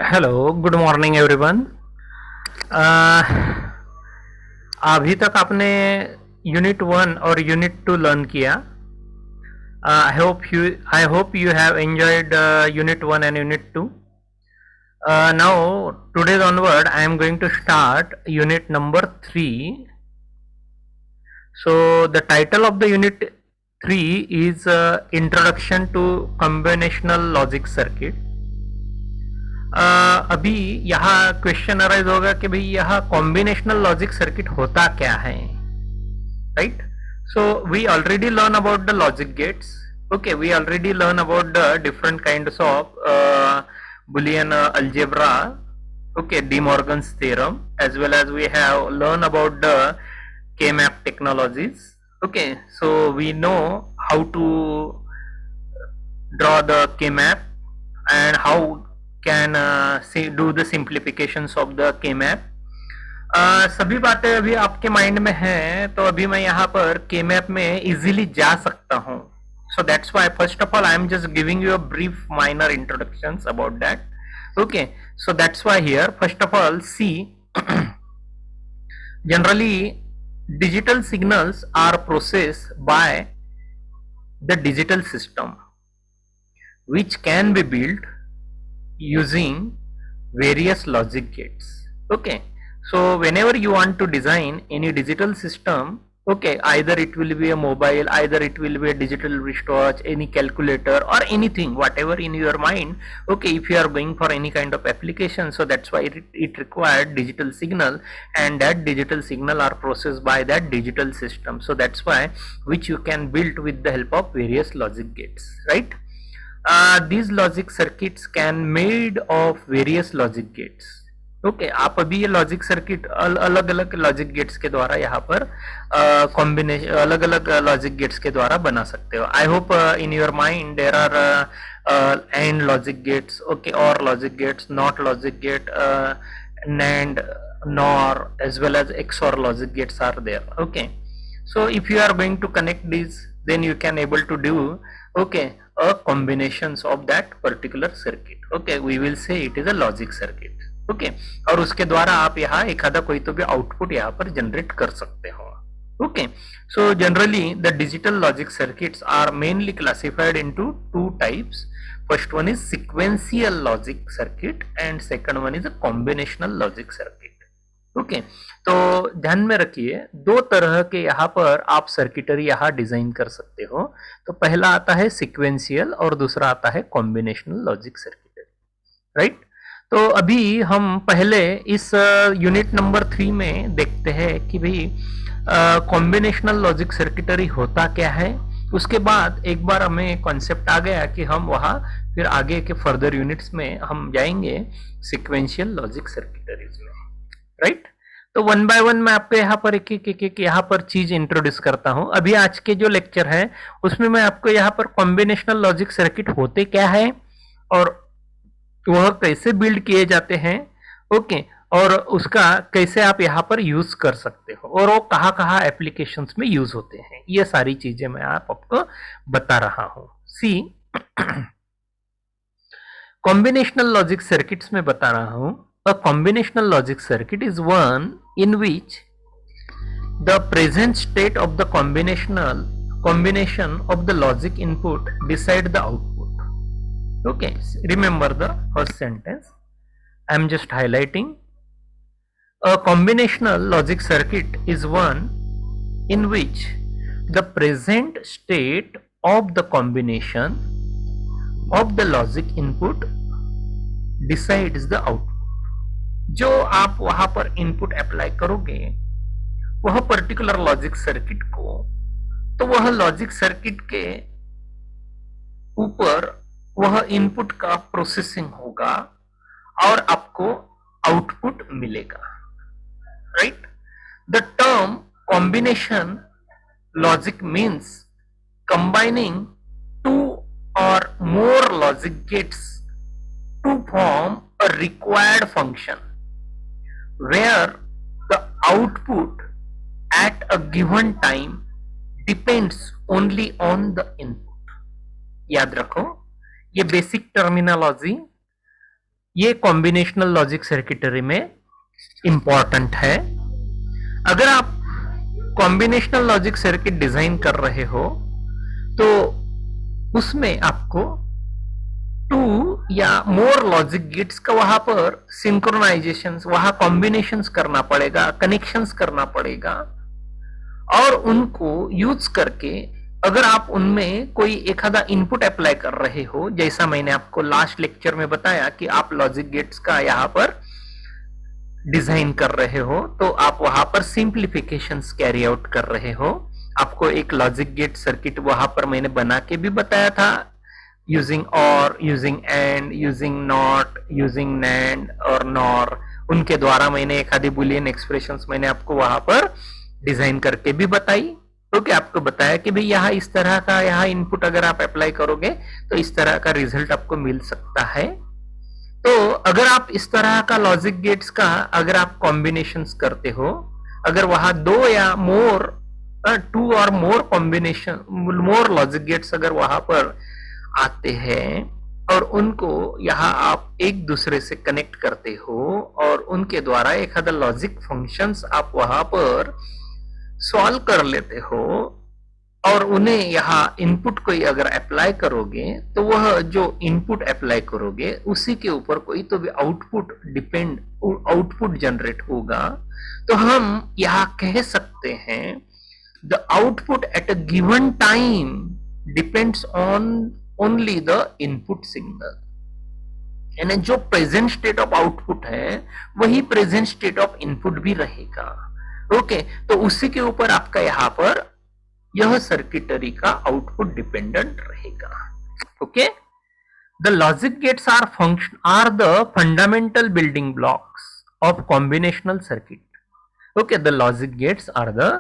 Hello, good morning everyone. अभी तक आपने यूनिट 1 और यूनिट 2 लर्न किया। आई hope you have enjoyed unit 1 and unit 2. Now today onward I am going to start unit number 3. So the title of the unit 3 is Introduction to Combinational Logic Circuit. अभी यहाँ question arise होगा कि भाई यहाँ combinational logic circuit होता क्या है, right? So we already learn about the logic gates. Okay, we already learn about the different kinds of Boolean algebra, okay, De Morgan's theorem, as well as we have learned about the K-map technologies. Okay, so we know how to draw the K-map and how can do the simplifications of the K-map. सभी बातें अभी आपके mind में हैं, तो अभी मैं यहाँ पर K-map में इजीली जा सकता हूँ. So that's why first of all I am just giving you a brief minor introductions about that. Okay, so that's why here first of all see generally digital signals are processed by the digital system which can be built using various logic gates. Okay, so whenever you want to design any digital system, okay, either it will be a mobile, either it will be a digital wristwatch, any calculator or anything, whatever in your mind. Okay, if you are going for any kind of application, so that's why it required digital signal, and that digital signal are processed by that digital system. So that's why which you can build with the help of various logic gates, right? These logic circuits can made of various logic gates. Okay, आप अभी ये logic circuit अलग अलग logic gates के द्वारा यहाँ पर combination अलग अलग लॉजिक गेट्स के द्वारा बना सकते हो. I hope in your mind there are AND logic gates, okay, और logic gates, NOT logic gate, NAND, NOR, as well as XOR logic gates are there. Okay, so if you are going to connect these, then you can able to do, okay, a combinations of that particular circuit. Okay, we will say it is a logic circuit. Okay, और उसके द्वारा आप यहाँ एखादा कोई तो भी output यहाँ पर जनरेट कर सकते हो. Okay, so generally the digital logic circuits are mainly classified into two types. First one is sequential logic circuit and second one is a combinational logic circuit. Okay, तो ध्यान में रखिए दो तरह के यहाँ पर आप सर्किटरी यहाँ डिजाइन कर सकते हो. तो पहला आता है सीक्वेंशियल और दूसरा आता है कॉम्बिनेशनल लॉजिक सर्किटरी, राइट? तो अभी हम पहले इस यूनिट नंबर 3 में देखते हैं कि भाई कॉम्बिनेशनल लॉजिक सर्किटरी होता क्या है. उसके बाद एक बार हमें कॉन्सेप्ट आ गया कि हम वहाँ फिर आगे के फर्दर यूनिट्स में हम जाएंगे सीक्वेंशियल लॉजिक सर्किटरीज में, राइट? तो वन बाय वन मैं आपको यहाँ पर एक यहाँ पर चीज इंट्रोड्यूस करता हूँ. अभी आज के जो लेक्चर है उसमें मैं आपको यहाँ पर कॉम्बिनेशनल लॉजिक सर्किट होते क्या है और वह कैसे बिल्ड किए जाते हैं, ओके, और उसका कैसे आप यहाँ पर यूज कर सकते हो और वो कहाँ कहाँ एप्लीकेशंस में यूज होते हैं, ये सारी चीजें मैं आपको बता रहा हूँ. सी कॉम्बिनेशनल लॉजिक सर्किट्स में बता रहा हूँ. अ combinational logic circuit is one in which the present state of the combination of the logic input decide the output. Okay, remember the first sentence. I am just highlighting. A combinational logic circuit is one in which the present state of the combination of the logic input decides the output. जो आप वहां पर input apply करोगे वह particular logic circuit को, तो वह logic circuit के ऊपर वह इनपुट का प्रोसेसिंग होगा और आपको आउटपुट मिलेगा, right? The term combination logic means combining two or more logic gates to form a required function where the output at a given time depends only on the input. याद रखो, ये basic terminology ये combinational logic circuitry में important है। अगर आप combinational logic circuit design कर रहे हो तो उसमें आपको 2 या मोर लॉजिक गेट्स का वहां पर सिंक्रोनाइजेशन, वहां कॉम्बिनेशंस करना पड़ेगा, कनेक्शंस करना पड़ेगा, और उनको यूज करके अगर आप उनमें कोई एक आधा इनपुट अप्लाई कर रहे हो, जैसा मैंने आपको लास्ट लेक्चर में बताया कि आप लॉजिक गेट्स का यहां पर डिजाइन कर रहे हो, तो आप वहां पर सिंप्लीफिकेशंस कैरी आउट कर रहे हो। आपको एक लॉजिक गेट सर्किट वहां पर मैंने बना के भी बताया था, यूजिंग और, using and, using not, using NAND और नॉर, उनके द्वारा मैंने एक आधी बुलियन एक्सप्रेशंस मैंने आपको वहां पर डिजाइन करके भी बताई। ओके, आपको बताया कि भाई यहाँ इस तरह का यहाँ इनपुट अगर आप अप्लाई करोगे तो इस तरह का रिजल्ट आपको मिल सकता है। तो अगर आप इस तरह का लॉजिक गेट्स का अगर आप कॉम्बिनेशंस करते हो, अगर वहां 2 या मोर 2 और मोर कॉम्बिनेशन, मोर लॉजिक गेट्स अगर वहां पर आते हैं और उनको यहाँ आप एक दूसरे से कनेक्ट करते हो और उनके द्वारा एक आधा लॉजिक फंक्शंस आप वहां पर सॉल्व कर लेते हो और उन्हें यहाँ इनपुट कोई अगर अप्लाई करोगे तो वह जो इनपुट अप्लाई करोगे उसी के ऊपर कोई तो भी आउटपुट जनरेट होगा। तो हम यहाँ कह सकते हैं the output at a given time depends on only the input signal, यानी जो प्रेजेंट स्टेट ऑफ आउटपुट है वही प्रेजेंट स्टेट ऑफ इनपुट भी रहेगा। ओके, तो उसी के ऊपर आपका यहाँ पर यह सर्किटरी का आउटपुट डिपेंडेंट रहेगा। Okay, the logic gates are the fundamental building blocks of combinational circuit. Okay, the logic gates are the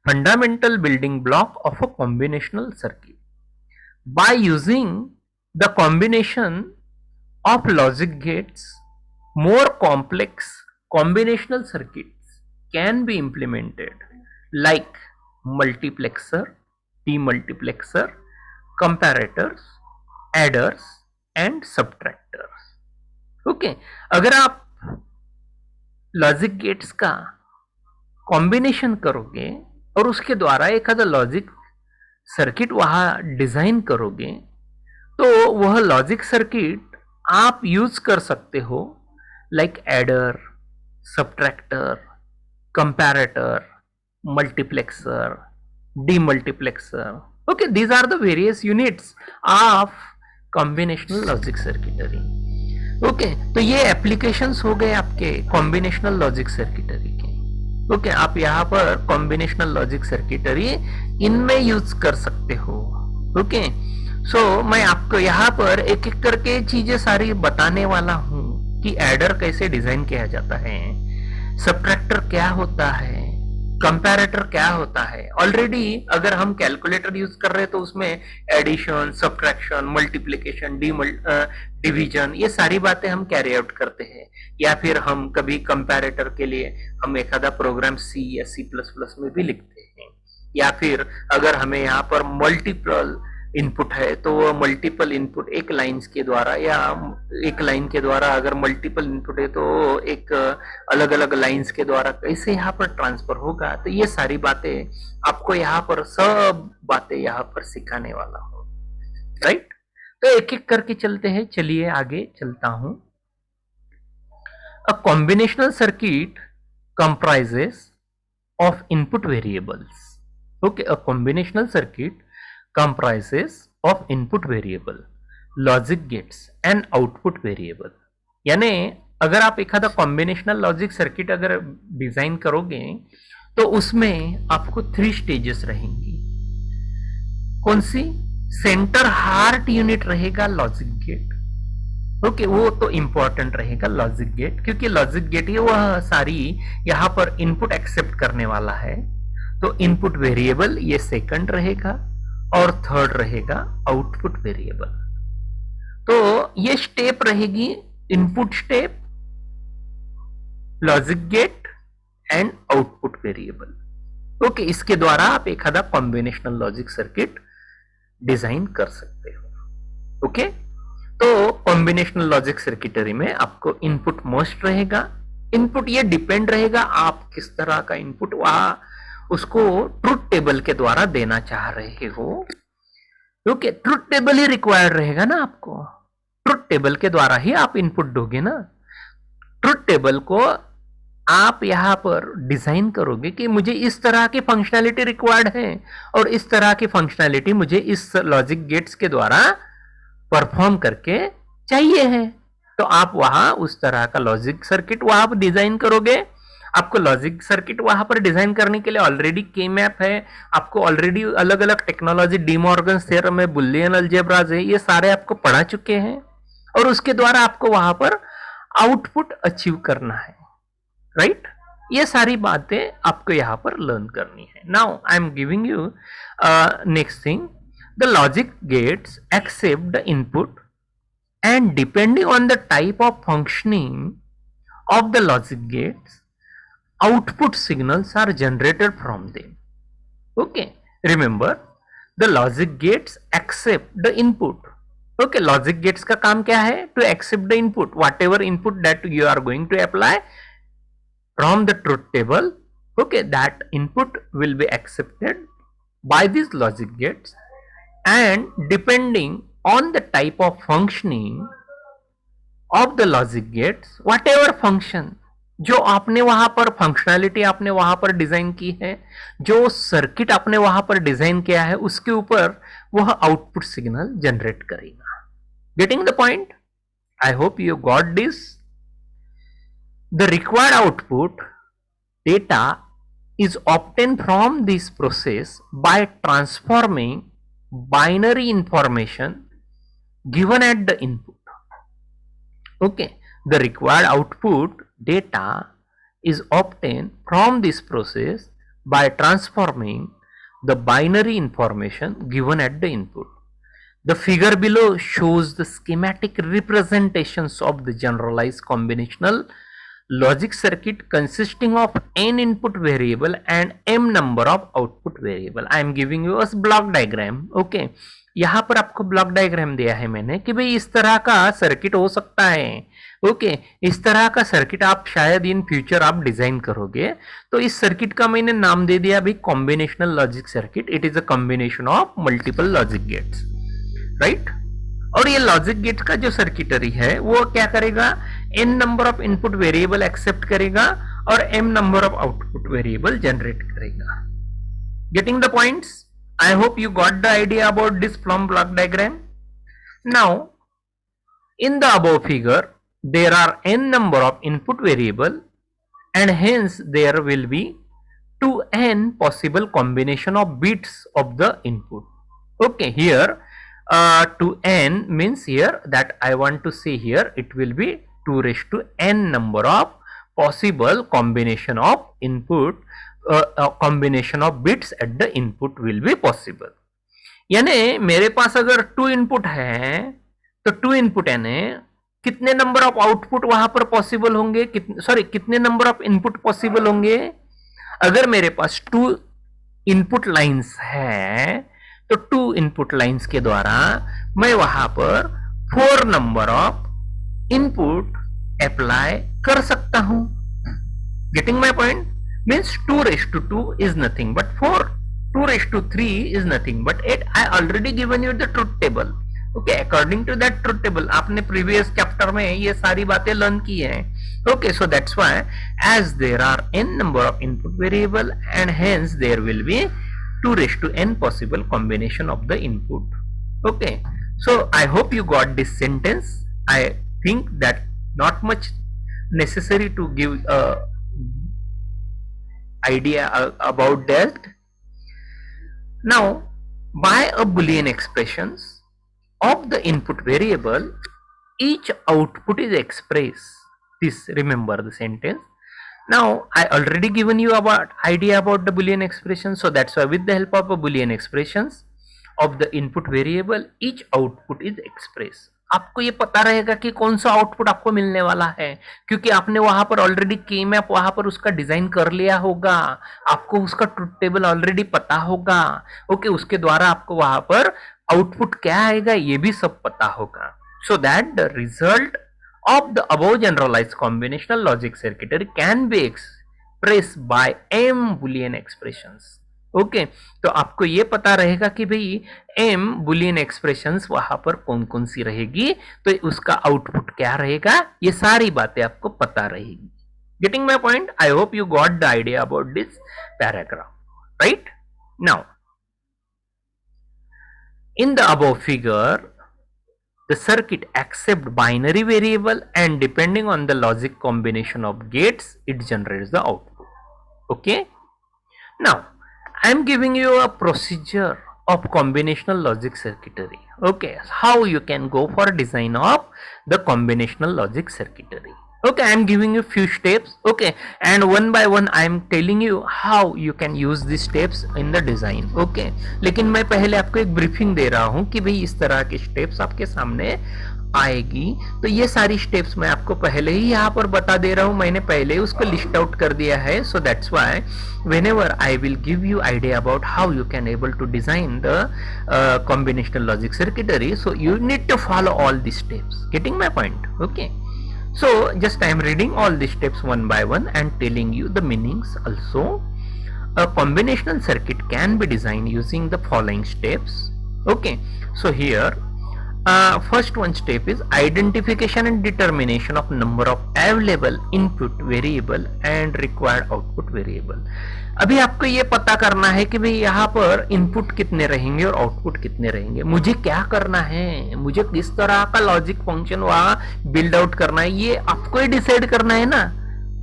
fundamental building block of a combinational circuit. By using the combination of logic gates, more complex combinational circuits can be implemented like multiplexer, demultiplexer, comparators, adders and subtractors. Okay, अगर आप logic gates का combination करोगे और उसके द्वारा एक आधा logic circuit वहां डिजाइन करोगे तो वह लॉजिक सर्किट आप यूज कर सकते हो like adder, subtractor, comparator, multiplexer, demultiplexer. Okay, these are the various units of combinational logic circuitry. Okay, तो ये एप्लीकेशंस हो गए आपके कॉम्बिनेशनल लॉजिक सर्किटरी के। ओके, आप यहाँ पर कॉम्बिनेशनल लॉजिक सर्किटरी इनमें यूज कर सकते हो। ओके, सो मैं आपको यहाँ पर एक एक करके चीजें सारी बताने वाला हूँ कि एडर कैसे डिजाइन किया जाता है, सब्ट्रैक्टर क्या होता है, कंपैरेटर क्या होता है। ऑलरेडी अगर हम कैलकुलेटर यूज कर रहे हैं तो उसमें एडिशन, सब्ट्रैक्शन, मल्टीप्लिकेशन, डिवीजन, ये सारी बातें हम कैरी आउट करते हैं। या फिर हम कभी कंपैरेटर के लिए हम एक आधा प्रोग्राम C या C++ में भी लिखते हैं। या फिर अगर हमें यहाँ पर मल्टीपल इनपुट है तो वो मल्टीपल इनपुट एक लाइन के द्वारा या एक लाइन के द्वारा अगर मल्टीपल इनपुट है तो एक अलग अलग लाइंस के द्वारा कैसे यहाँ पर ट्रांसफर होगा। तो ये सारी बातें आपको यहाँ पर सब बातें यहाँ पर सिखाने वाला हूँ, राइट। तो एक एक करके चलते हैं, चलिए आगे चलता हूं। अ combinational circuit comprises of input variables. Okay, a combinational circuit comprises of input variable, logic gates and output variable. यानी अगर आप एक आधा कॉम्बिनेशनल लॉजिक सर्किट अगर डिजाइन करोगे तो उसमें आपको 3 स्टेजेस रहेंगी। कौन सी? सेंटर हार्ट यूनिट रहेगा लॉजिक गेट। ओके, वो तो इंपॉर्टेंट रहेगा लॉजिक गेट, क्योंकि लॉजिक गेट ये वह सारी यहां पर इनपुट एक्सेप्ट करने वाला है। तो इनपुट वेरिएबल ये सेकंड रहेगा और थर्ड रहेगा आउटपुट वेरिएबल। तो ये स्टेप रहेगी input step, logic gate and output variable. Okay, इसके द्वारा आप एक आधा कॉम्बिनेशनल लॉजिक सर्किट डिजाइन कर सकते हो। ओके, तो कॉम्बिनेशनल लॉजिक सर्किटरी में आपको इनपुट मोस्ट रहेगा। इनपुट ये डिपेंड रहेगा आप किस तरह का इनपुट वहां उसको ट्रुथ टेबल के द्वारा देना चाह रहे हो, क्योंकि ट्रुथ टेबल ही रिक्वायर्ड रहेगा ना आपको। ट्रुथ टेबल के द्वारा ही आप इनपुट दोगे ना। ट्रुथ टेबल को आप यहां पर डिजाइन करोगे कि मुझे इस तरह की फंक्शनैलिटी रिक्वायर्ड है और इस तरह की फंक्शनैलिटी मुझे इस लॉजिक गेट्स के द्वारा परफॉर्म करके चाहिए है। तो आप वहां उस तरह का लॉजिक सर्किट वहां डिजाइन करोगे। आपको लॉजिक सर्किट वहां पर डिजाइन करने के लिए ऑलरेडी के मैप है, आपको ऑलरेडी अलग अलग टेक्नोलॉजी डी मॉर्गन थ्योरम है, बुलियन अलजेब्राज है, ये सारे आपको पढ़ा चुके हैं और उसके द्वारा आपको वहां पर आउटपुट अचीव करना है, राइट। ये सारी बातें आपको यहां पर लर्न करनी है। Now I am giving you next thing, the logic gates accept the input and depending on the type of functioning of the logic gates, output signals are generated from them. Okay, remember the logic gates accept the input. Okay, logic gates का काम क्या है? To accept the input, whatever input that you are going to apply from the truth table. Okay, that input will be accepted by these logic gates. And depending on the type of functioning of the logic gates, whatever function जो आपने वहां पर functionality आपने वहां पर design की है, जो सर्किट आपने वहां पर डिजाइन किया है, उसके ऊपर वह आउटपुट सिग्नल जनरेट करेगा। Getting the point? I hope you got this. The required output data is obtained from this process by transforming binary information given at the input. Okay, the required output data is obtained from this process by transforming the binary information given at the input. The figure below shows the schematic representations of the generalized combinational logic circuit consisting of n input variable and m number of output variable. I am giving you a block diagram. Okay, यहाँ पर आपको block diagram दिया है मैंने कि भाई इस तरह का सर्किट हो सकता है। ओके, इस तरह का सर्किट आप शायद इन फ्यूचर आप डिजाइन करोगे, तो इस सर्किट का मैंने नाम दे दिया भाई combinational logic circuit. It is a combination of multiple logic gates, right. और ये लॉजिक गेट का जो सर्किटरी है वो क्या करेगा, n number of input variable accept करेगा और m number of output variable generate करेगा। Getting the points? I hope you got the idea about this Plum block diagram. Now, in the above figure, there are n number of input variable and hence there will be 2n possible combination of bits of the input. Okay, here 2n means here that I want to say here it will be 2 raised to n number of possible combination of input. Combination of bits at the input will be possible. यानी मेरे पास अगर 2 input है तो 2 input यानी कितने number of output वहां पर possible होंगे, कितने नंबर ऑफ इनपुट पॉसिबल होंगे। अगर मेरे पास 2 इनपुट लाइंस है तो 2 इनपुट लाइंस के द्वारा मैं वहां पर 4 नंबर ऑफ इनपुट अप्लाई कर सकता हूं। Getting my point? Means 2 raised to 2 is nothing but 4, 2 raised to 3 is nothing but 8. I already given you the truth table. Okay, according to that truth table आपने previous chapter में ये सारी बातें learn की हैं। Okay, so that's why as there are n number of input variable and hence there will be 2 raised to n possible combination of the input. Okay, so I hope you got this sentence. I think that not much necessary to give a idea about that. Now, by a Boolean expressions of the input variable, each output is expressed. This, remember the sentence. Now, I already given you about idea about the Boolean expressions, so that's why with the help of a Boolean expressions of the input variable, each output is expressed. आपको ये पता रहेगा कि कौन सा output आपको मिलने वाला है, क्योंकि आपने वहां पर ऑलरेडी के मैप वहां पर उसका डिजाइन कर लिया होगा, आपको उसका ट्रुथ टेबल ऑलरेडी पता होगा। ओके, उसके द्वारा आपको वहां पर आउटपुट क्या आएगा ये भी सब पता होगा। so that the result of the above generalized combinational logic circuitry can be expressed by m boolean expressions. Okay तो आपको ये पता रहेगा कि भाई m boolean expressions वहां पर कौन कौन सी रहेगी, तो उसका आउटपुट क्या रहेगा, ये सारी बातें आपको पता रहेगी. Getting my point? I hope you got the idea about this paragraph, right? Now, in the above figure, the circuit accepts binary variable and depending on the logic combination of gates, it generates the output. Okay? Now, I am giving you a procedure of combinational logic circuitry. Okay, how you can go for design of the combinational logic circuitry. Okay, I am giving you few steps. Okay, and one by one I am telling you how you can use these steps in the design. Okay, लेकिन मैं पहले आपको एक briefing दे रहा हूं कि भाई इस तरह के स्टेप्स आपके सामने आएगी, तो ये सारी स्टेप्स मैं आपको पहले ही यहाँ पर बता दे रहा हूँ, मैंने पहले ही उसको लिस्ट आउट कर दिया है. So that's why whenever I will give you idea about how you can able to design the combinational logic circuitry, so you need to follow all these steps. Getting my point? Okay, so just I am reading all these steps one by one and telling you the meanings also. A combinational circuit can be designed using the following steps. Okay, so here first one step is identification and determination of number of available input variable and required output variable. अभी आपको ये पता करना है कि भाई यहाँ पर इनपुट कितने रहेंगे और आउटपुट कितने रहेंगे, मुझे क्या करना है, मुझे किस तरह का लॉजिक फंक्शन वहां बिल्ड आउट करना है, ये आपको ही डिसाइड करना है ना,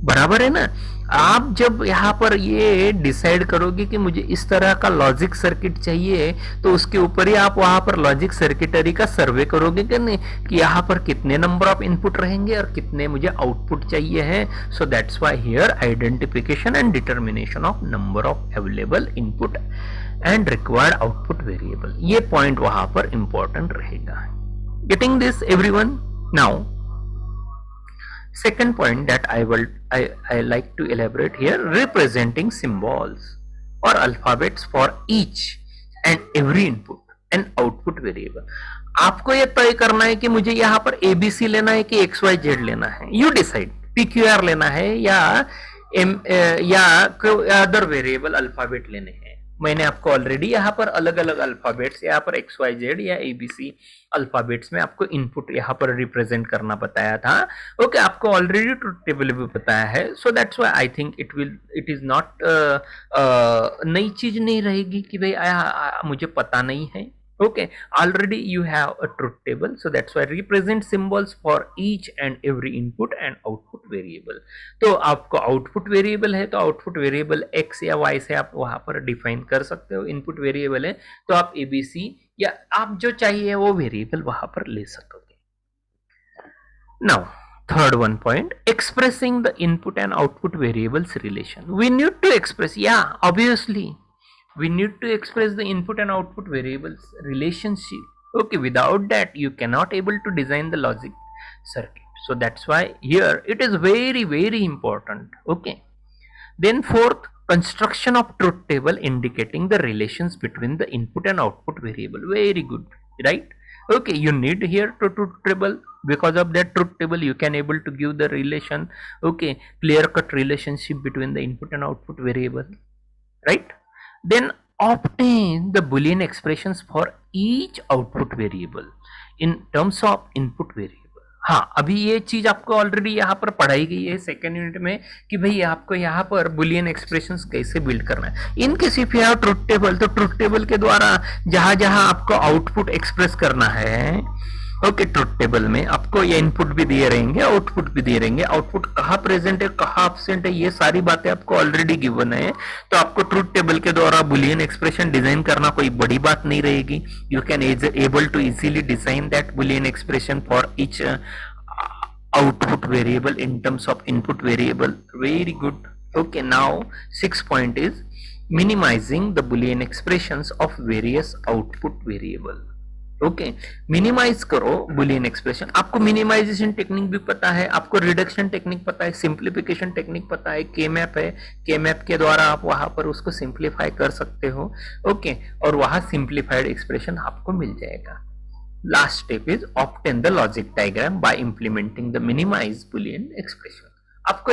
बराबर है ना. आप जब यहाँ पर ये डिसाइड करोगे कि मुझे इस तरह का लॉजिक सर्किट चाहिए, तो उसके ऊपर ही आप वहां पर लॉजिक सर्किटरी का सर्वे करोगे कि नहीं, कि यहाँ पर कितने नंबर ऑफ इनपुट रहेंगे और कितने मुझे आउटपुट चाहिए है. So that's why here identification and determination of number of available input and required output variable, ये पॉइंट वहां पर इंपॉर्टेंट रहेगा. Getting this everyone? Now second point that I like to elaborate here, representing symbols or alphabets for each and every input and output variable. आपको ये तय करना है कि मुझे यहाँ पर ABC लेना है कि XYZ लेना है, you decide. PQR लेना है या अदर वेरिएबल अल्फाबेट लेने हैं. मैंने आपको ऑलरेडी यहाँ पर अलग अलग अल्फाबेट्स, यहाँ पर XYZ या ABC अल्फाबेट्स में आपको इनपुट यहाँ पर रिप्रेजेंट करना बताया था. ओके, आपको ऑलरेडी ट्रुथ टेबल भी बताया है. So that's why I think it is not नई चीज नहीं रहेगी कि भाई मुझे पता नहीं है. Okay, already you have a truth table, so that's why represent symbols for each and every input and output variable. तो आपको output variable है तो output variable x या y से आप वहां पर डिफाइन कर सकते हो. input variable है तो आप abc या आप जो चाहिए वो वेरिएबल वहां पर ले सकोगे. Now third one point, expressing the input and output variables relation. We need to express, yeah, obviously we need to express the input and output variables relationship. Okay, without that you cannot able to design the logic circuit. So that's why here it is very very important. Okay, then fourth, construction of truth table indicating the relations between the input and output variable. Very good, right? Okay, you need here to truth table, because of that truth table you can able to give the relation. Okay, clear cut relationship between the input and output variable, right? Then obtain the boolean expressions for each output variable in terms of input variable. हाँ, अभी ये चीज आपको already यहाँ पर पढ़ाई गई है सेकेंड यूनिट में कि भाई आपको यहाँ पर बुलियन एक्सप्रेशंस कैसे बिल्ड करना है. In case if you have truth table, तो ट्रुथ टेबल के द्वारा जहां जहां आपको आउटपुट एक्सप्रेस करना है, ओके, ट्रुथ टेबल में आपको ये इनपुट भी दिए रहेंगे, आउटपुट भी दिए रहेंगे. आउटपुट कहाँ प्रेजेंट है, कहाँ एब्सेंट है, ये सारी बातें आपको ऑलरेडी गिवन है. तो आपको ट्रुथ टेबल के द्वारा बुलियन एक्सप्रेशन डिजाइन करना कोई बड़ी बात नहीं रहेगी. You can able to easily design that boolean expression for each output variable in terms of input variable. Very good. Okay, now sixth point is minimizing the boolean expressions of various output variable. Okay, minimize करो boolean expression. आपको minimization technique भी पता है, आपको reduction technique पता है, simplification technique पता है, के मैप है, के मैप के द्वारा आप वहां पर उसको सिंप्लीफाई कर सकते हो. ओके, और वहां सिंप्लीफाइड एक्सप्रेशन आपको मिल जाएगा. Last step is obtain the logic diagram by implementing the minimize boolean expression. आपको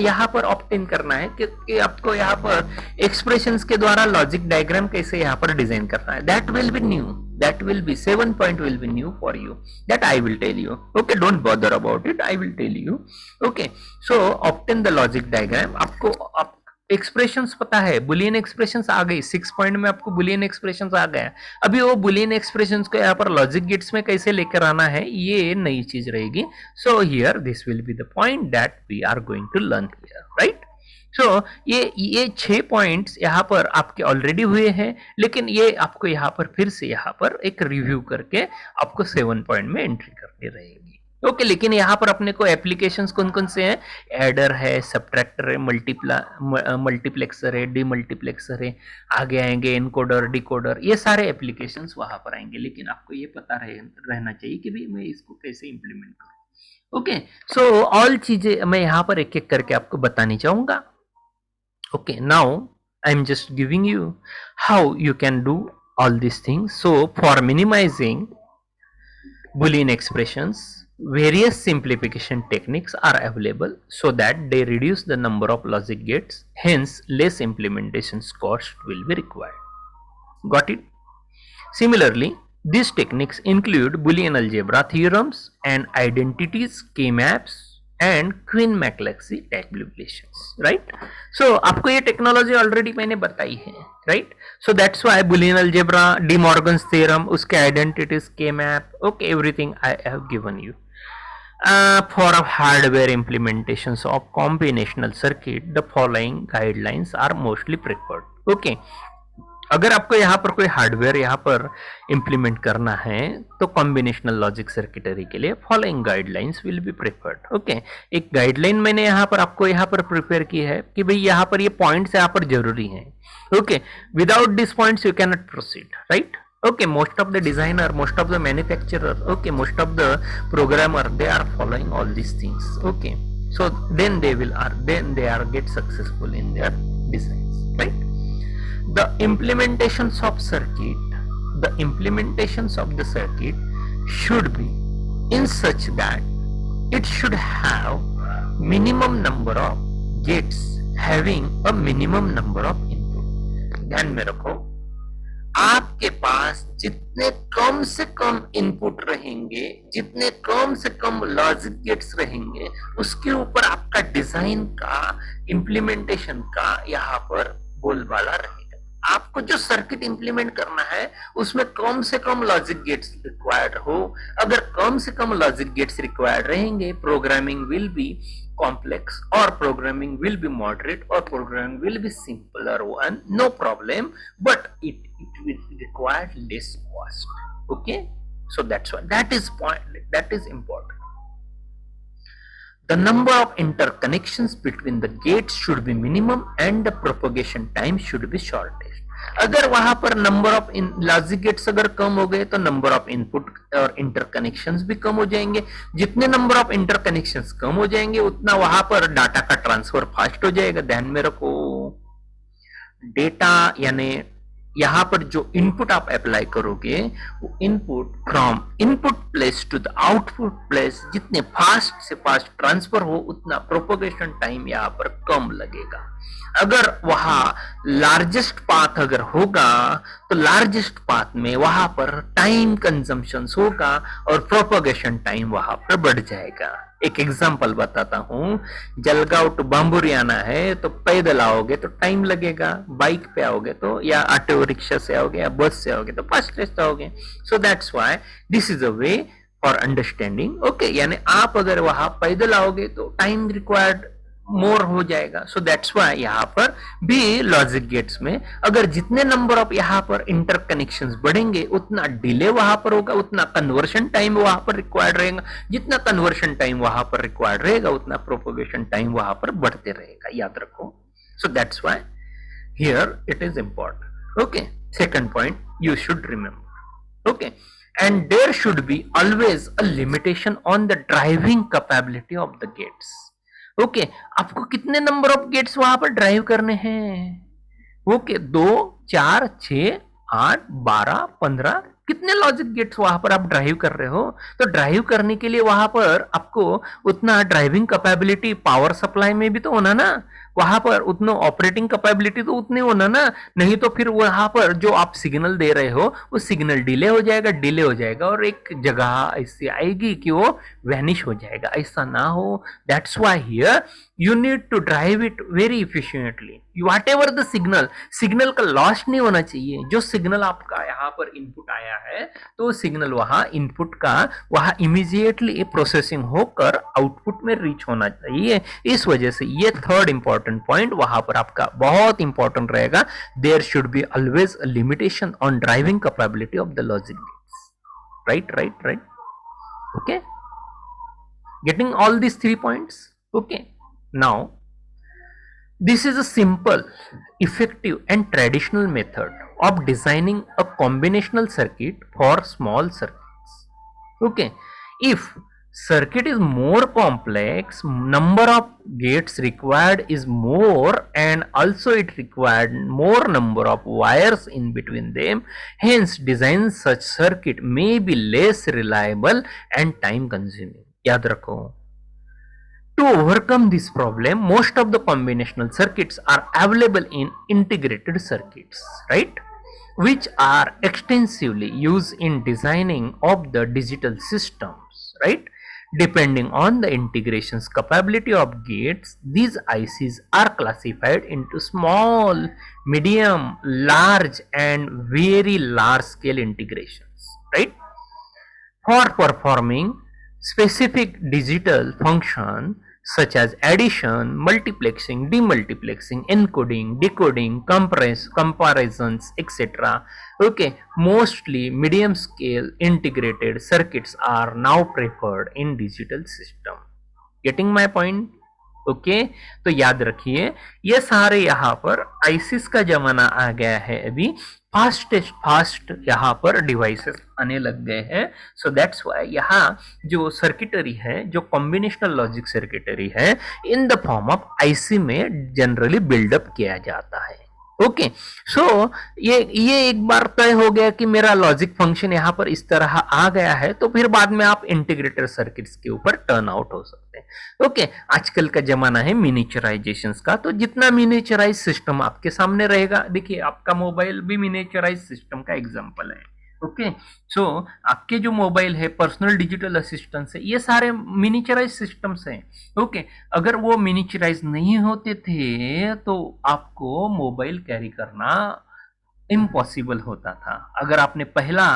यहाँ पर ऑप्टेन करना है कि आपको यहाँ पर एक्सप्रेशंस के द्वारा लॉजिक डायग्राम कैसे यहाँ पर डिजाइन करना है. That will be new, that will be 7 point will be new for you, that I will tell you. Okay, don't bother about it, I will tell you. Okay, so obtain the logic diagram. आपको expressions पता है, Boolean expressions आ गई 6 point में, आपको Boolean expressions आ गया. अभी वो Boolean expressions को यहाँ पर लॉजिक गेट्स में कैसे लेकर आना है, ये नई चीज रहेगी. So here this will be the point that we are going to learn here, right. So ये 6 पॉइंट्स यहाँ पर आपके ऑलरेडी हुए हैं, लेकिन ये आपको यहाँ पर फिर से यहाँ पर एक रिव्यू करके आपको 7 पॉइंट में एंट्री करनी रहेगी. ओके, लेकिन यहाँ पर अपने को एप्लीकेशंस कौन कौन से हैं, एडर है, सबट्रैक्टर है, मल्टीप्लेक्सर है, डीमल्टीप्लेक्सर है, आगे आएंगे एनकोडर, डिकोडर, ये सारे एप्लीकेशंस वहां पर आएंगे. लेकिन आपको ये पता रहना चाहिए कि भाई मैं इसको कैसे इंप्लीमेंट करूं. ओके, सो ऑल चीजें मैं यहाँ पर एक एक करके आपको बतानी चाहूंगा. Okay, now I am just giving you how you can do all these things. So for minimizing Boolean expressions, various simplification techniques are available so that they reduce the number of logic gates, hence less implementation cost will be required. Got it? Similarly, these techniques include Boolean algebra theorems and identities, K-maps and Quinn-McLachlan tabulations, right? So आपको ये technology already मैंने बताई है, right? So that's why Boolean algebra, De Morgan's theorem, उसके identities, K-map, okay, everything I have given you. For hardware implementations of combinational circuit, the following guidelines are mostly preferred. Okay. अगर आपको यहाँ पर कोई hardware यहाँ पर implement करना है तो कॉम्बिनेशनल लॉजिक सर्किटरी के लिए following guidelines will be preferred. Okay, एक गाइडलाइन मैंने यहाँ पर आपको यहाँ पर प्रिपेयर की है कि भाई यहाँ पर ये पॉइंट्स यहाँ पर जरूरी हैं. Okay, without this points you can not proceed, right. Okay, most of the designer, most of the manufacturer, okay, most of the programmer, they are following all these things. Okay, so then they are get successful in their designs, right? The implementations of the circuit should be in such that it should have minimum number of gates having a minimum number of input. ध्यान में रखो, आपके पास जितने कम से कम input रहेंगे, जितने कम से कम logic gates रहेंगे, उसके ऊपर आपका डिजाइन का, इंप्लीमेंटेशन का यहाँ पर बोलबाला रहेगा. आपको जो सर्किट इंप्लीमेंट करना है उसमें कम से कम लॉजिक गेट्स रिक्वायर्ड हो. अगर कम से कम लॉजिक गेट्स रिक्वायर्ड रहेंगे, programming will be complex or programming will be moderate or programming will be simpler one, no problem, but it will require less cost. Okay, so that's why that is important. The number of interconnections between the gates should be minimum and the propagation time should be shortest. अगर वहां पर number of logic gates अगर कम हो गए तो number of input और interconnections भी कम हो जाएंगे. जितने नंबर ऑफ इंटरकनेक्शंस कम हो जाएंगे उतना वहां पर डाटा का ट्रांसफर फास्ट हो जाएगा. ध्यान में रखो, डेटा यानी यहां पर जो इनपुट आप अप्लाई करोगे वो input from input place to the output place जितने फास्ट से फास्ट ट्रांसफर हो उतना प्रोपोगेशन टाइम यहां पर कम लगेगा. अगर वहां लार्जेस्ट पाथ अगर होगा तो लार्जेस्ट पाथ में वहां पर टाइम कंजम्पशन होगा और प्रोपोगेशन टाइम वहां पर बढ़ जाएगा. एक एग्जांपल बताता हूं, जलगांव टू बांबुरी आना है तो पैदल आओगे तो टाइम लगेगा, बाइक पे आओगे तो या ऑटो रिक्शा से आओगे या बस से आओगे तो फास्टेस्ट आओगे. So that's why this is a way for understanding. Okay, यानी आप अगर वहां पैदल आओगे तो टाइम रिक्वायर्ड मोर हो जाएगा. सो दैट्स व्हाई यहाँ पर भी लॉजिक गेट्स में अगर जितने नंबर ऑफ यहाँ पर इंटरकनेक्शंस बढ़ेंगे उतना डिले वहां पर होगा, उतना कन्वर्शन टाइम वहां पर रिक्वायर्ड रहेगा. जितना कन्वर्शन टाइम वहां पर रिक्वायर्ड रहेगा उतना प्रोपोगेशन टाइम वहां पर बढ़ते रहेगा. याद रखो. So that's why here it is important. Okay, second point you should remember. Okay, and there should be always a limitation on the driving capability of the gates. Okay, आपको कितने number of gets वहां पर drive करने हैं? Okay, 2, 4, 6, 8, 12, 15, कितने logic gates वहां पर आप ड्राइव कर रहे हो, तो ड्राइव करने के लिए वहां पर आपको उतना ड्राइविंग कैपेबिलिटी पावर सप्लाई में भी तो होना ना, वहां पर उतना ऑपरेटिंग कैपेबिलिटी तो उतने होना ना, नहीं तो फिर वहां पर जो आप सिग्नल दे रहे हो वो सिग्नल डिले हो जाएगा और एक जगह ऐसी आएगी कि वो वैनिश हो जाएगा, ऐसा ना हो। That's why here you need to drive it very efficiently, whatever the signal, signal का लॉस नहीं होना चाहिए। जो सिग्नल आपका यहाँ पर इनपुट आया है तो सिग्नल वहां इनपुट का वहां इमीडिएटली प्रोसेसिंग होकर आउटपुट में रीच होना चाहिए। इस वजह से ये थर्ड इंपॉर्टेंट पॉइंट वहां पर आपका बहुत इंपॉर्टेंट रहेगा। There should be always a limitation on driving capability of the logic gates. Right okay, getting all these 3 points? Okay, now this is a simple, effective and traditional method of designing a combinational circuit for small circuits. Okay, if circuit is more complex, number of gates required is more and also it required more number of wires in between them, hence design such circuit may be less reliable and time consuming. याद रखो, to overcome this problem, most of the combinational circuits are available in integrated circuits, right, which are extensively used in designing of the digital systems, right. Depending on the integrations capability of gates, these ICs are classified into small, medium, large and very large scale integrations, right. For performing specific digital function such as addition, multiplexing, demultiplexing, encoding, decoding, comparisons, etc. Okay, mostly medium scale integrated circuits are now preferred in digital system. Getting my point? Okay, तो याद रखिए ये सारे यहाँ पर ISIS का जमाना आ गया है, अभी फास्ट यहाँ पर डिवाइसेस आने लग गए हैं। सो दैट्स व्हाई यहाँ जो सर्किटरी है, जो कॉम्बिनेशनल लॉजिक सर्किटरी है, in the form of IC में जनरली बिल्डअप किया जाता है। ओके, सो ये एक बार तय हो गया कि मेरा लॉजिक फंक्शन यहाँ पर इस तरह आ गया है, तो फिर बाद में आप इंटीग्रेटेड सर्किट्स के ऊपर टर्न आउट हो सकते हैं। ओके, आजकल का जमाना है मिनिचराइजेशन का, तो जितना मिनिचराइज सिस्टम आपके सामने रहेगा, देखिए आपका मोबाइल भी मिनिचराइज सिस्टम का एग्जाम्पल है। ओके, सो आपके जो मोबाइल है, पर्सनल डिजिटल असिस्टेंट है, ये सारे मिनिचराइज सिस्टम्स हैं। ओके, अगर वो मिनिचराइज नहीं होते थे तो आपको मोबाइल कैरी करना इम्पॉसिबल होता था। अगर आपने पहला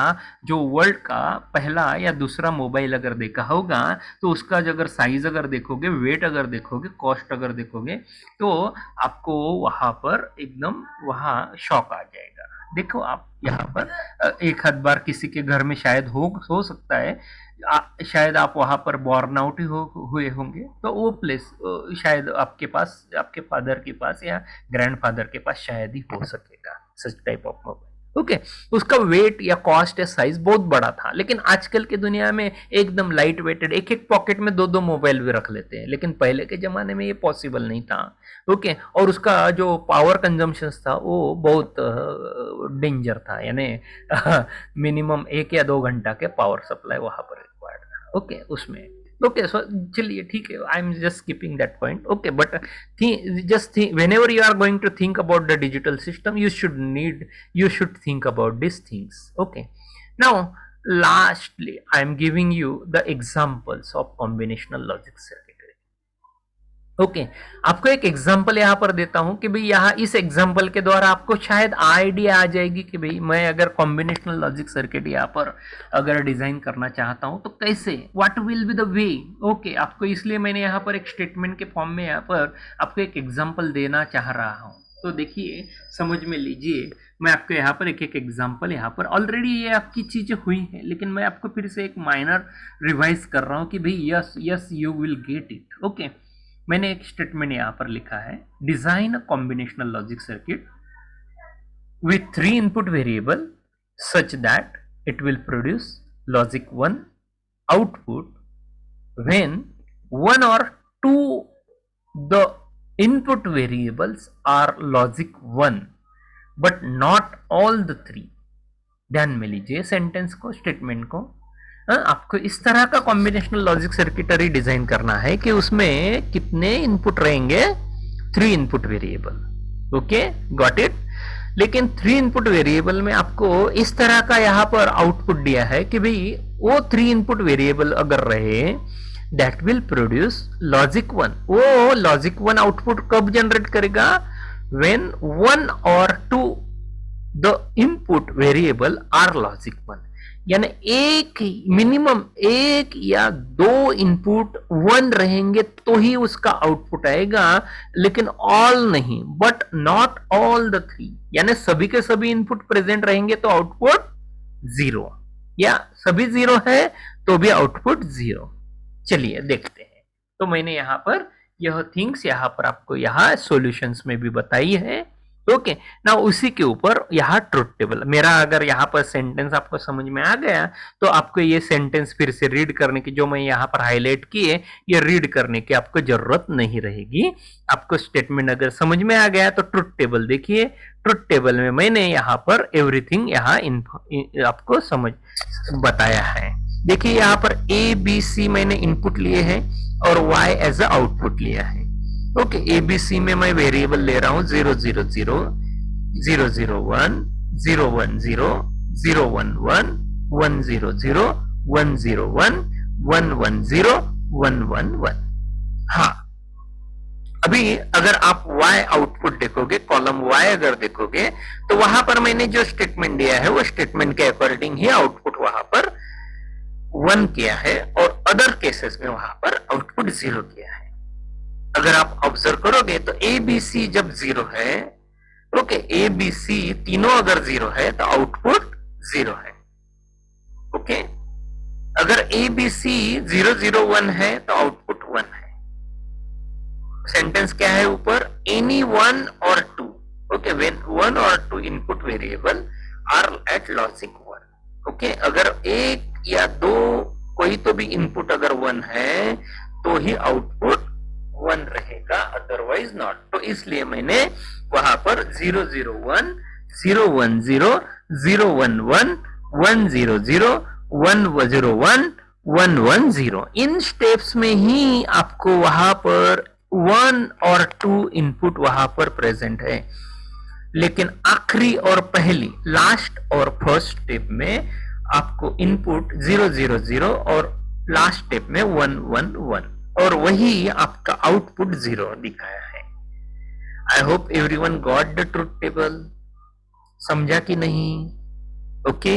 जो वर्ल्ड का पहला या दूसरा मोबाइल अगर देखा होगा तो उसका अगर साइज अगर देखोगे, वेट अगर देखोगे, कॉस्ट अगर देखोगे, तो आपको वहां पर एकदम वहां शॉक आ जाएगा। देखो आप यहाँ पर एक आध बार किसी के घर में शायद हो सकता है, शायद आप वहां पर बॉर्न आउट हुए होंगे, तो वो प्लेस शायद आपके पास, आपके फादर के पास या ग्रैंडफादर के पास शायद ही हो सकेगा such type of mobile. Okay, उसका वेट या कॉस्ट या साइज बहुत बड़ा था, लेकिन आजकल की दुनिया में एकदम लाइट वेटेड, एक एक पॉकेट में दो मोबाइल भी रख लेते हैं, लेकिन पहले के जमाने में ये पॉसिबल नहीं था। ओके, और उसका जो पावर कंजम्पशन था वो बहुत डेंजर था, यानी मिनिमम 1 या 2 घंटा के पावर सप्लाई वहां पर रिक्वायर्ड था। ओके, उसमें ओके, सो चलिए ठीक है, I am just skipping that point. Okay, but just think, whenever you are going to think about the digital system, you should think about these things. Okay, now lastly I am giving you the examples of combinational logic circuitry. Okay, आपको एक example यहाँ पर देता हूं कि भाई यहाँ इस एग्जाम्पल के द्वारा आपको शायद आइडिया आ जाएगी कि भाई मैं अगर कॉम्बिनेशनल लॉजिक सर्किट यहाँ पर अगर डिजाइन करना चाहता हूं तो कैसे, what will be the way. Okay, आपको इसलिए मैंने यहाँ पर एक स्टेटमेंट के फॉर्म में यहाँ पर आपको एक एग्जाम्पल देना चाह रहा हूँ। तो देखिए, समझ में लीजिए, मैं आपको यहाँ पर एक एग्जाम्पल, यहाँ पर ऑलरेडी ये आपकी चीजें हुई है, लेकिन मैं आपको फिर से एक माइनर रिवाइज कर रहा हूँ कि भाई yes you will get it. Okay, मैंने एक स्टेटमेंट यहां पर लिखा है, design a combinational logic circuit with 3 input variable such that it will produce logic 1 output when 1 or 2 the input variables are logic 1 but not all the 3. ध्यान में लीजिए sentence को, स्टेटमेंट को। आपको इस तरह का कॉम्बिनेशनल लॉजिक सर्किटरी डिजाइन करना है कि उसमें कितने इनपुट रहेंगे, 3 input variable. Okay, got it. लेकिन 3 इनपुट वेरिएबल में आपको इस तरह का यहां पर आउटपुट दिया है कि भाई वो 3 इनपुट वेरिएबल अगर रहे, दैट विल प्रोड्यूस लॉजिक 1। वो लॉजिक 1 आउटपुट कब जनरेट करेगा, व्हेन 1 और 2 the input variable are logic 1। यानी एक मिनिमम 1 या 2 इनपुट 1 रहेंगे तो ही उसका आउटपुट आएगा, लेकिन ऑल नहीं, बट नॉट ऑल द 3। यानी सभी के सभी इनपुट प्रेजेंट रहेंगे तो आउटपुट 0, या सभी 0 है तो भी आउटपुट 0। चलिए देखते हैं। तो मैंने यहां पर यह थिंग्स यहां पर आपको यहां सॉल्यूशंस में भी बताई है। ओके ना, उसी के ऊपर यहाँ ट्रुथ टेबल मेरा, अगर यहाँ पर सेंटेंस आपको समझ में आ गया तो आपको ये सेंटेंस फिर से रीड करने की, जो मैं यहाँ पर हाईलाइट किए, ये रीड करने की आपको जरूरत नहीं रहेगी। आपको स्टेटमेंट अगर समझ में आ गया तो ट्रुथ टेबल देखिए। ट्रुथ टेबल में मैंने यहाँ पर एवरीथिंग यहाँ आपको समझ बताया है। देखिए यहाँ पर ए बी सी मैंने इनपुट लिए हैं और वाई एज अ आउटपुट लिया है। ओके, एबीसी में मैं वेरिएबल ले रहा हूं 0 0 0 0 0 1 0 1 0 0 1 1 1 0 0 1 0 1 1 1 0 1 1 1। हाँ, अभी अगर आप y आउटपुट देखोगे, कॉलम y अगर देखोगे, तो वहां पर मैंने जो स्टेटमेंट दिया है वो स्टेटमेंट के अकॉर्डिंग ही आउटपुट वहां पर 1 किया है और अदर केसेस में वहां पर आउटपुट 0 किया है। अगर आप ऑब्जर्व करोगे तो ए बी सी जब 0 है, ओके, ए बी सी तीनों अगर 0 है तो आउटपुट 0 है। ओके, अगर ए बी सी 0 0 1 है तो आउटपुट 1 है। सेंटेंस क्या है ऊपर, एनी 1 और 2। ओके, व्हेन 1 और 2 input variable are at logic 1। Okay, अगर 1 या 2 कोई तो भी इनपुट अगर 1 है तो ही आउटपुट 1 रहेगा, अदरवाइज नॉट। तो इसलिए मैंने वहां पर 0 0 1 0 1 0 0 1 1 1 0 0 1 0 1 1 1 0 इन स्टेप्स में ही आपको वहां पर 1 और 2 इनपुट वहां पर प्रेजेंट है। लेकिन आखिरी और पहली, लास्ट और फर्स्ट स्टेप में आपको इनपुट 0 0 0 और लास्ट स्टेप में 1 1 1 और वही आपका आउटपुट 0 दिखाया है। आई hope everyone got the truth table. समझा कि नहीं? Okay,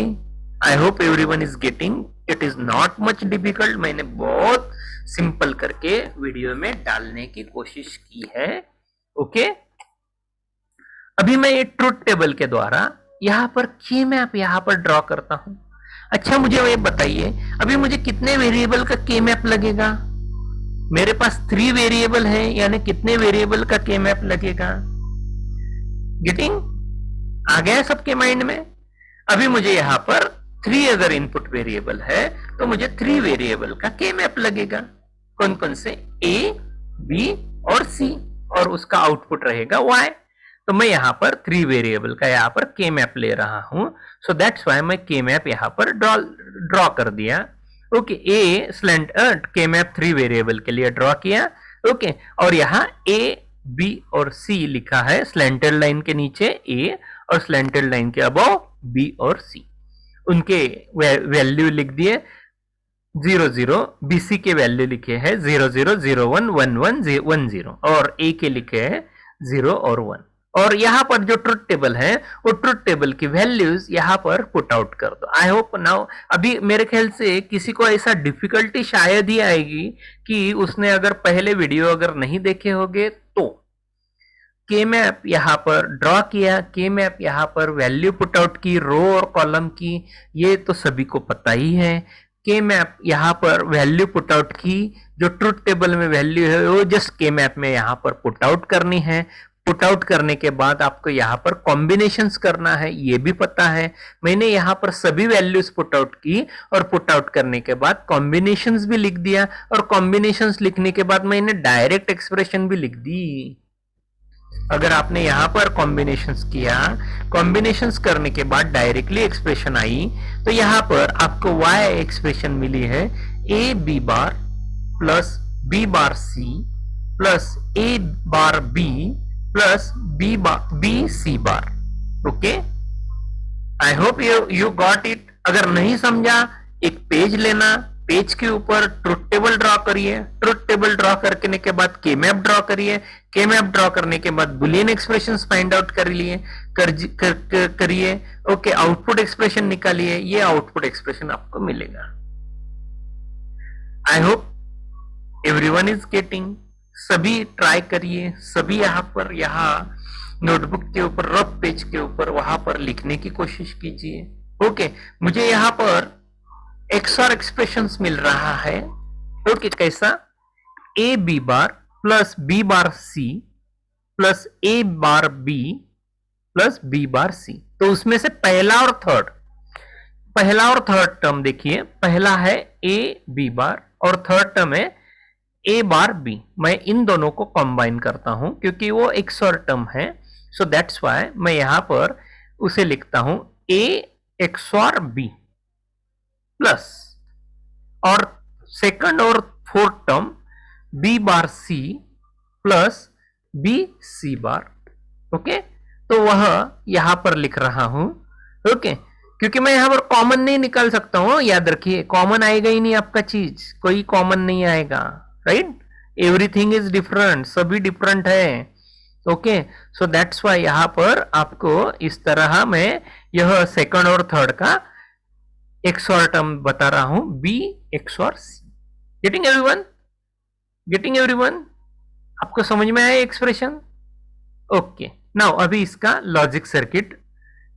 I hope everyone is getting. It is not much difficult. मैंने बहुत सिंपल करके वीडियो में डालने की कोशिश की है। ओके, अभी मैं ये ट्रुथ टेबल के द्वारा यहां पर की मैप यहां पर ड्रॉ करता हूं। अच्छा, मुझे ये बताइए, अभी मुझे कितने वेरिएबल का के मैप लगेगा? मेरे पास 3 वेरिएबल है, यानी कितने वेरिएबल का के मैप लगेगा? गेटिंग आ गया सबके माइंड में? अभी मुझे यहां पर 3 अगर इनपुट वेरिएबल है तो मुझे 3 वेरिएबल का के मैप लगेगा। कौन कौन से? ए, बी और सी, और उसका आउटपुट रहेगा y। तो मैं यहां पर 3 वेरिएबल का यहां पर के मैप ले रहा हूं। सो दैट्स व्हाई मैं के मैप यहां पर ड्रॉ कर दिया। ओके, ए स्लैंट के मैप 3 वेरिएबल के लिए ड्रॉ किया। ओके, और यहाँ ए बी और सी लिखा है स्लैंटेड लाइन के नीचे ए और स्लैंटेड लाइन के अबव बी और सी। उनके वैल्यू लिख दिए 0 0, बीसी के वैल्यू लिखे हैं 0 0 0 1 1 1 1 0 और ए के लिखे हैं 0 और 1। और यहाँ पर जो ट्रुथ टेबल है वो ट्रुथ टेबल की वैल्यूज यहाँ पर पुट आउट कर दो। आई होप नाउ, अभी मेरे ख्याल से किसी को ऐसा डिफिकल्टी शायद ही आएगी कि उसने अगर पहले वीडियो अगर नहीं देखे होंगे तो के मैप यहाँ पर ड्रॉ किया, के मैप यहाँ पर वैल्यू पुट आउट की, रो और कॉलम की, ये तो सभी को पता ही है। के मैप यहाँ पर वैल्यू पुट आउट की, जो ट्रुथ टेबल में वैल्यू है वो जस्ट के मैप में यहाँ पर पुट आउट करनी है। पुट आउट करने के बाद आपको यहाँ पर कॉम्बिनेशंस करना है, ये भी पता है। मैंने यहाँ पर सभी वैल्यूज पुट आउट की और पुट आउट करने के बाद कॉम्बिनेशंस भी लिख दिया, और कॉम्बिनेशंस लिखने के बाद मैंने डायरेक्ट एक्सप्रेशन भी लिख दी। अगर आपने यहाँ पर कॉम्बिनेशंस किया, कॉम्बिनेशंस करने के बाद डायरेक्टली एक्सप्रेशन आई, तो यहाँ पर आपको y एक्सप्रेशन मिली है a B bar plus B bar C plus A bar B plus B C bar. Okay, I hope you got it. अगर नहीं समझा, एक पेज लेना, पेज के ऊपर ट्रुथ टेबल ड्रॉ करिए, ट्रुथ टेबल ड्रॉ करने के बाद के मैप ड्रॉ करिए, के मैप ड्रॉ करने के बाद बुलियन एक्सप्रेशंस फाइंड आउट करिए। ओके, आउटपुट एक्सप्रेशन निकालिए, ये आउटपुट एक्सप्रेशन आपको मिलेगा। आई होप एवरीवन इज गेटिंग। सभी ट्राई करिए, सभी यहाँ नोटबुक के ऊपर, रफ पेज के ऊपर वहां पर लिखने की कोशिश कीजिए। ओके, मुझे यहाँ पर XOR एक्सप्रेशंस मिल रहा है। ओके, कैसा? A B bar plus B bar C plus A bar B plus B bar C. तो उसमें से पहला और थर्ड टर्म देखिए, पहला है ए बी बार और थर्ड टर्म है ए बार बी। मैं इन दोनों को कंबाइन करता हूं क्योंकि वो XOR टर्म है, सो दैट्स व्हाई मैं यहां पर उसे लिखता हूं ए XOR बी प्लस, और सेकंड और फोर्थ टर्म बी बार सी plus B C bar. Okay, तो वह यहां पर लिख रहा हूं। ओके, क्योंकि मैं यहां पर कॉमन नहीं निकाल सकता हूं, याद रखिए, कॉमन आएगा ही नहीं आपका चीज, कोई कॉमन नहीं आएगा, राइट? एवरीथिंग इज डिफरेंट, सभी डिफरेंट है। ओके, सो दैट्स वाई यहां पर आपको इस तरह मैं यह सेकंड और थर्ड का XOR टर्म बता रहा हूं, B XOR C। Getting everyone? Getting everyone? आपको समझ में आया एक्सप्रेशन? ओके, नाउ अभी इसका लॉजिक सर्किट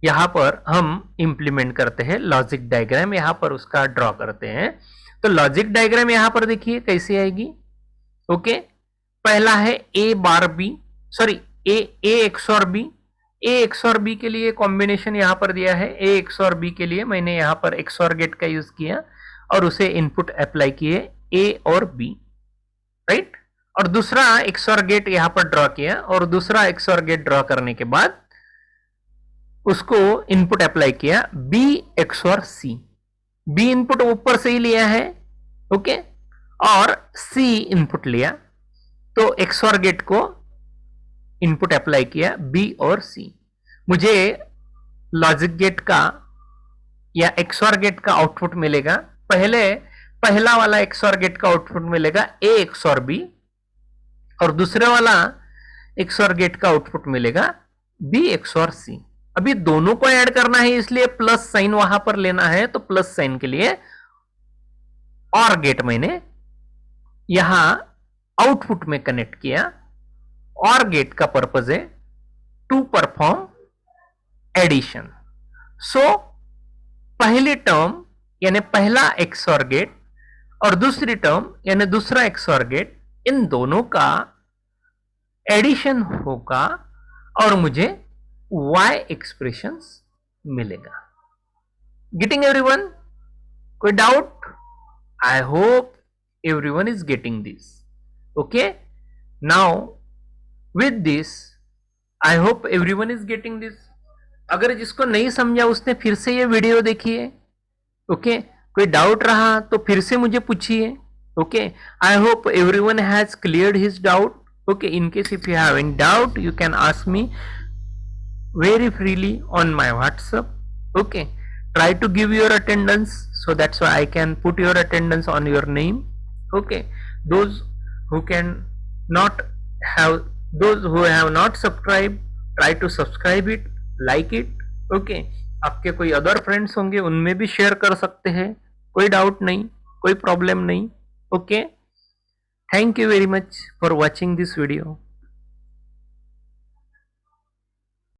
यहां पर हम इंप्लीमेंट करते हैं। लॉजिक डायग्राम यहां पर उसका ड्रॉ करते हैं। तो लॉजिक डायग्राम यहां पर देखिए कैसे आएगी। ओके, पहला है ए बार बी, सॉरी ए XOR बी। ए XOR बी के लिए कॉम्बिनेशन यहां पर दिया है। ए XOR बी के लिए मैंने यहां पर XOR गेट का यूज किया और उसे इनपुट अप्लाई किए ए और बी, राइट? और दूसरा XOR गेट यहां पर ड्रॉ किया और दूसरा XOR गेट ड्रॉ करने के बाद उसको इनपुट अप्लाई किया B XOR C। B input ऊपर से ही लिया है, ओके, और C इनपुट लिया, तो XOR गेट को इनपुट अप्लाई किया B और C। मुझे लॉजिक गेट का या XOR गेट का आउटपुट मिलेगा। पहला वाला XOR गेट का आउटपुट मिलेगा A XOR B और दूसरे वाला XOR गेट का आउटपुट मिलेगा B XOR C। अभी दोनों को ऐड करना है, इसलिए प्लस साइन वहां पर लेना है, तो प्लस साइन के लिए और गेट मैंने यहां आउटपुट में कनेक्ट किया। और गेट का पर्पज है टू परफॉर्म एडिशन। सो पहली टर्म यानी पहला XOR गेट और दूसरी टर्म यानी दूसरा XOR गेट, इन दोनों का एडिशन होगा और मुझे Y एक्सप्रेशंस मिलेगा। Getting everyone? कोई doubt? I hope everyone is getting this. Okay, now with this I hope everyone is getting this. अगर जिसको नहीं समझा उसने फिर से ये वीडियो देखिए। ओके, कोई डाउट रहा तो फिर से मुझे पूछिए। Okay, I hope everyone has cleared his doubt. Okay, in case if you have any doubt you can ask me very freely on my WhatsApp. Okay, try to give your attendance, so that's why I can put your attendance on your name. Okay, those who have not subscribed, try to subscribe it, like it. Okay, आपके कोई other friends होंगे उनमें भी share कर सकते हैं, कोई doubt नहीं, कोई प्रॉब्लम नहीं। Okay, thank you very much for watching this video.